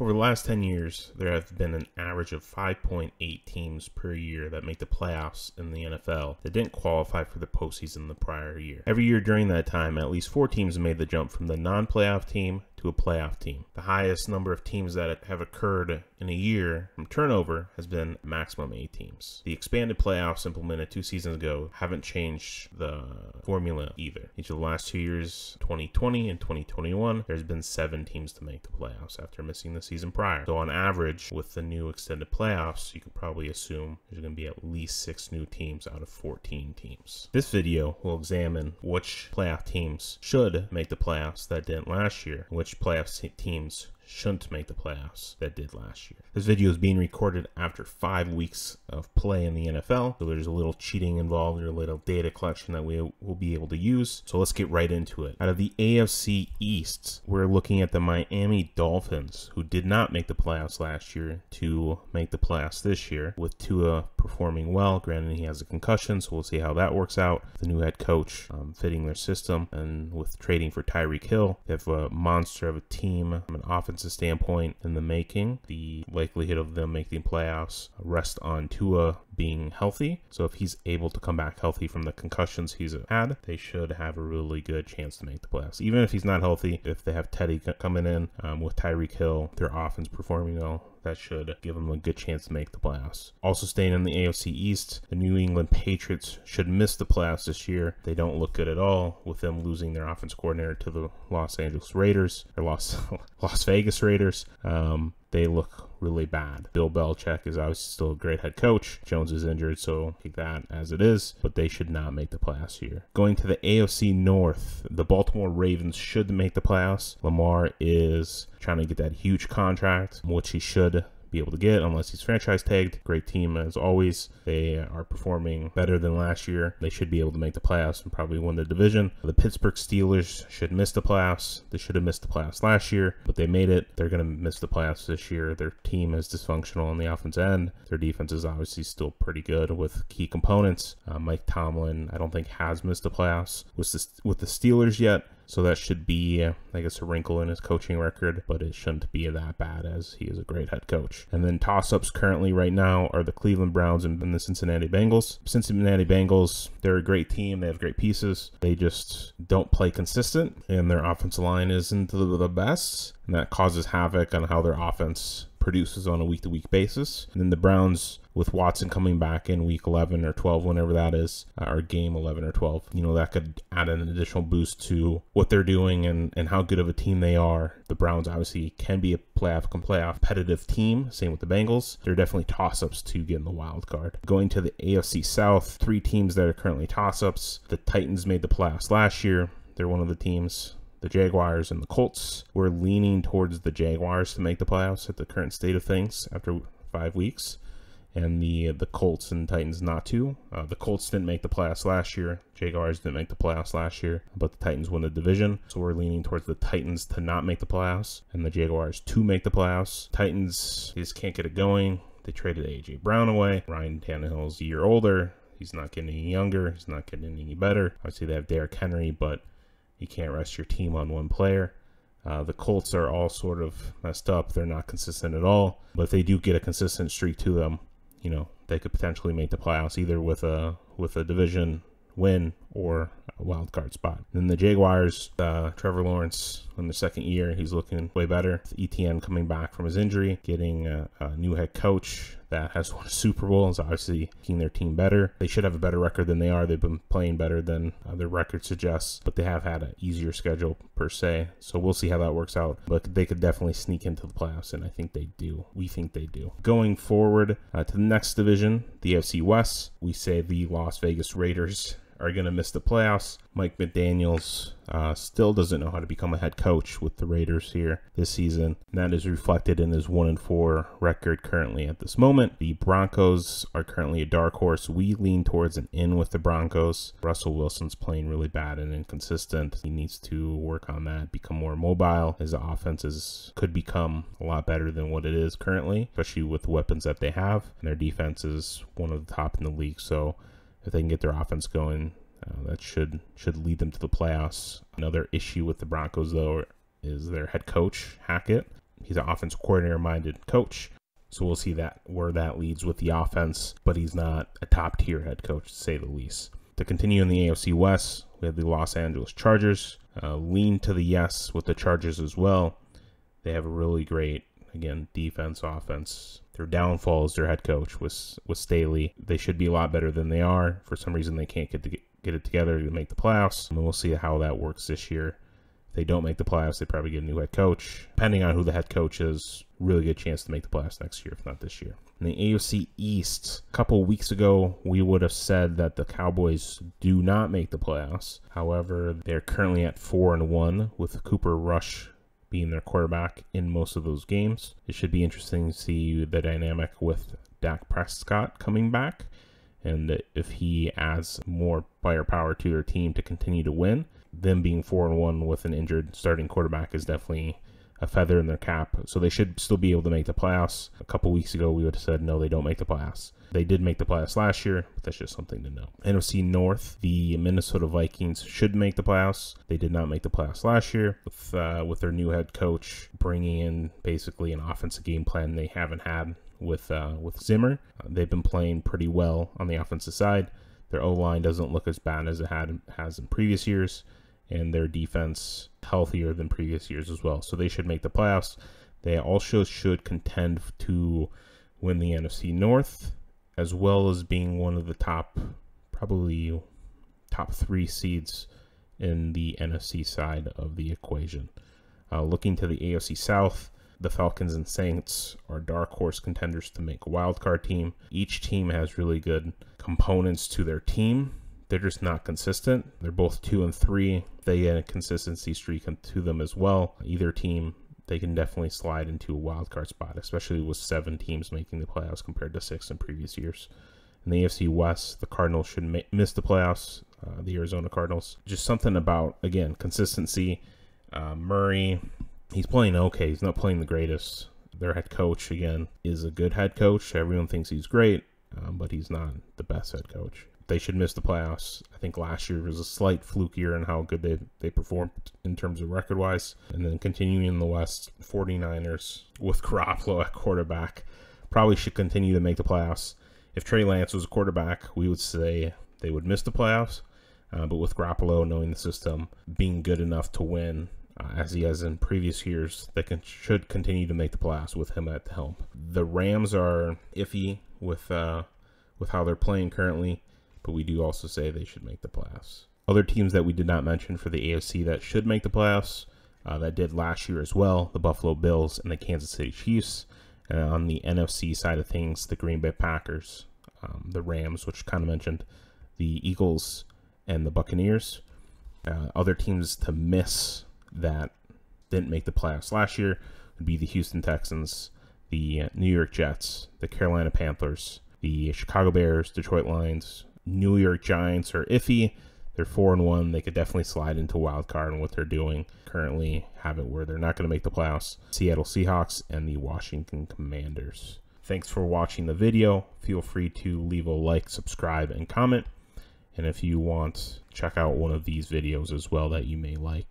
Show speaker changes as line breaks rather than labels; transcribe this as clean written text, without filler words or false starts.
Over the last 10 years, there have been an average of 5.8 teams per year that make the playoffs in the NFL that didn't qualify for the postseason the prior year. Every year during that time, at least 4 teams made the jump from the non-playoff team to a playoff team. The highest number of teams that have occurred in a year from turnover has been maximum 8 teams. The expanded playoffs implemented 2 seasons ago haven't changed the formula either. Each of the last 2 years, 2020 and 2021, there's been 7 teams to make the playoffs after missing the season prior. So on average, with the new extended playoffs, you can probably assume there's going to be at least 6 new teams out of 14 teams. This video will examine which playoff teams should make the playoffs that didn't last year, and which playoff teams shouldn't make the playoffs that did last year. This video is being recorded after 5 weeks of play in the NFL, so there's a little cheating involved, or a little data collection that we will be able to use. So let's get right into it. Out of the AFC East, we're looking at the Miami Dolphins, who did not make the playoffs last year, to make the playoffs this year, with Tua performing well. Granted, he has a concussion, so we'll see how that works out. The new head coach fitting their system, and with trading for Tyreek Hill, they have a monster of a team from an offensive standpoint in the making. The likelihood of them making playoffs rest on Tua being healthy. So if he's able to come back healthy from the concussions he's had, they should have a really good chance to make the playoffs. Even if he's not healthy, if they have Teddy coming in with Tyreek Hill, their offense performing well, that should give them a good chance to make the playoffs. Also staying in the AFC East, the New England Patriots should miss the playoffs this year. They don't look good at all, with them losing their offense coordinator to the Los Vegas Raiders. They look really bad. Bill Belichick is obviously still a great head coach. Jones is injured, so take that as it is, but they should not make the playoffs here. Going to the AFC North, the Baltimore Ravens should make the playoffs. Lamar is trying to get that huge contract, which he should be able to get unless he's franchise tagged. Great team as always. They are performing better than last year. They should be able to make the playoffs and probably win the division. The Pittsburgh Steelers should miss the playoffs. They should have missed the playoffs last year, but they made it. They're going to miss the playoffs this year. Their team is dysfunctional on the offense end. Their defense is obviously still pretty good with key components. Mike Tomlin, I don't think, has missed the playoffs with the Steelers yet. So that should be, I guess, a wrinkle in his coaching record, but it shouldn't be that bad as he is a great head coach. And then toss-ups currently right now are the Cleveland Browns and the Cincinnati Bengals. Cincinnati Bengals, they're a great team. They have great pieces. They just don't play consistent, and their offensive line isn't the best, and that causes havoc on how their offense produces on a week-to-week basis. And then the Browns, with Watson coming back in week 11 or 12, whenever that is, or game 11 or 12, that could add an additional boost to what they're doing and how good of a team they are. The Browns obviously can be a playoff competitive team. Same with the Bengals. They're definitely toss-ups to get in the wild card. Going to the AFC South, 3 teams that are currently toss-ups. The Titans made the playoffs last year. They're one of the teams. The Jaguars and the Colts. We're leaning towards the Jaguars to make the playoffs at the current state of things after 5 weeks, and the Colts and Titans not to. The Colts didn't make the playoffs last year. Jaguars didn't make the playoffs last year, but the Titans won the division. So we're leaning towards the Titans to not make the playoffs and the Jaguars to make the playoffs. Titans just can't get it going. They traded A.J. Brown away. Ryan Tannehill's a year older. He's not getting any younger. He's not getting any better. Obviously, they have Derrick Henry, but you can't rest your team on one player. The Colts are all sort of messed up. They're not consistent at all. But if they do get a consistent streak to them, they could potentially make the playoffs either with a division win or a wild card spot. Then the Jaguars, Trevor Lawrence in the second year, he's looking way better. With ETN coming back from his injury, getting a new head coach that has won a Super Bowl is obviously making their team better. They should have a better record than they are. They've been playing better than their record suggests, but they have had an easier schedule per se. So we'll see how that works out. But they could definitely sneak into the playoffs, and I think they do. We think they do. Going forward to the next division, the AFC West, we say the Las Vegas Raiders are going to miss the playoffs. Mike McDaniels still doesn't know how to become a head coach with the Raiders here this season. And that is reflected in his 1-4 record currently at this moment. The Broncos are currently a dark horse. We lean towards an in with the Broncos. Russell Wilson's playing really bad and inconsistent. He needs to work on that, become more mobile. His offenses could become a lot better than what it is currently, especially with the weapons that they have. And their defense is one of the top in the league. So if they can get their offense going, that should lead them to the playoffs. Another issue with the Broncos, though, is their head coach, Hackett. He's an offensive coordinator-minded coach. So we'll see that where that leads with the offense, but he's not a top-tier head coach, to say the least. To continue in the AFC West, we have the Los Angeles Chargers. Lean to the yes with the Chargers as well. They have a really great, again, defense, offense. Their downfall is their head coach with Staley. They should be a lot better than they are. For some reason, they can't get it together to make the playoffs. And we'll see how that works this year. If they don't make the playoffs, they probably get a new head coach. Depending on who the head coach is, really good chance to make the playoffs next year, if not this year. In the AFC East, a couple of weeks ago, we would have said that the Cowboys do not make the playoffs. However, they're currently at 4-1 with Cooper Rush being their quarterback in most of those games. It should be interesting to see the dynamic with Dak Prescott coming back and if he adds more firepower to their team to continue to win. Them being 4-1 with an injured starting quarterback is definitely a feather in their cap. So they should still be able to make the playoffs. A couple weeks ago, we would have said, no, they don't make the playoffs. They did make the playoffs last year, but that's just something to know. NFC North, the Minnesota Vikings should make the playoffs. They did not make the playoffs last year with their new head coach bringing in basically an offensive game plan they haven't had with Zimmer. They've been playing pretty well on the offensive side. Their O-line doesn't look as bad as it has in previous years, and their defense healthier than previous years as well. So they should make the playoffs. They also should contend to win the NFC North, as well as being one of the probably top 3 seeds in the NFC side of the equation. Looking to the AFC South, the Falcons and Saints are dark horse contenders to make a wild card team. Each team has really good components to their team. They're just not consistent. They're both 2-3. They get a consistency streak to them as well. Either team, they can definitely slide into a wild card spot, especially with 7 teams making the playoffs compared to 6 in previous years. In the AFC West, the Cardinals should miss the playoffs, the Arizona Cardinals. Just something about, again, consistency. Murray, he's playing okay. He's not playing the greatest. Their head coach, again, is a good head coach. Everyone thinks he's great, but he's not the best head coach. They should miss the playoffs. I think last year was a slight fluke year in how good they performed in terms of record-wise. And then continuing in the West, 49ers with Garoppolo at quarterback probably should continue to make the playoffs. If Trey Lance was a quarterback, we would say they would miss the playoffs. But with Garoppolo knowing the system, being good enough to win, as he has in previous years, they should continue to make the playoffs with him at the helm. The Rams are iffy with how they're playing currently, but we do also say they should make the playoffs. Other teams that we did not mention for the AFC that should make the playoffs, that did last year as well, the Buffalo Bills and the Kansas City Chiefs. And on the NFC side of things, the Green Bay Packers, the Rams, which kind of mentioned, the Eagles, and the Buccaneers. Other teams to miss that didn't make the playoffs last year would be the Houston Texans, the New York Jets, the Carolina Panthers, the Chicago Bears, Detroit Lions. New York Giants are iffy. They're 4-1. They could definitely slide into wild card, and what they're doing currently have it where they're not going to make the playoffs. Seattle Seahawks and the Washington Commanders. Thanks for watching the video. Feel free to leave a like, subscribe, and comment. And if you want, check out one of these videos as well that you may like.